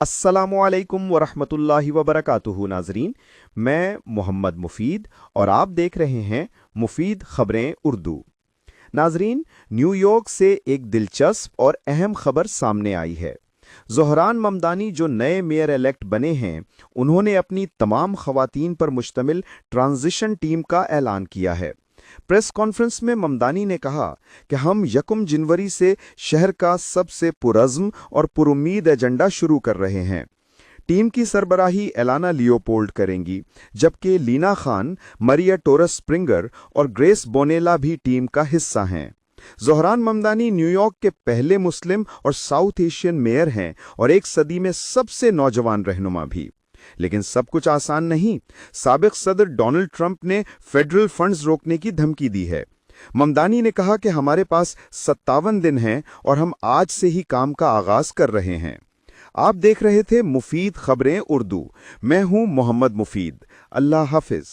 अस्सलामुअलैकुम वरहमतुल्लाहि वबरकातुहू। नाजरीन, मैं मोहम्मद मुफीद और आप देख रहे हैं मुफीद खबरें उर्दू। नाजरीन, न्यूयॉर्क से एक दिलचस्प और अहम खबर सामने आई है। ज़ोहरान ममदानी जो नए मेयर इलेक्ट बने हैं, उन्होंने अपनी तमाम खवातीन पर मुश्तमिल ट्रांजिशन टीम का ऐलान किया है। प्रेस कॉन्फ्रेंस में ममदानी ने कहा कि हम 1 जनवरी से शहर का सबसे पुरज़्म और पुरुम्मीद एजेंडा शुरू कर रहे हैं। टीम की सरबराही एलाना लियोपोल्ड करेंगी, जबकि लीना खान, मरिया टोरस स्प्रिंगर और ग्रेस बोनेला भी टीम का हिस्सा हैं। ज़ोहरान ममदानी न्यूयॉर्क के पहले मुस्लिम और साउथ एशियन मेयर हैं और एक सदी में सबसे नौजवान रहनुमा भी। लेकिन सब कुछ आसान नहीं। साबिक सदर डोनाल्ड ट्रंप ने फेडरल फंड्स रोकने की धमकी दी है। ममदानी ने कहा कि हमारे पास 57 दिन हैं और हम आज से ही काम का आगाज कर रहे हैं। आप देख रहे थे मुफीद खबरें उर्दू। मैं हूं मोहम्मद मुफीद। अल्लाह हाफिज।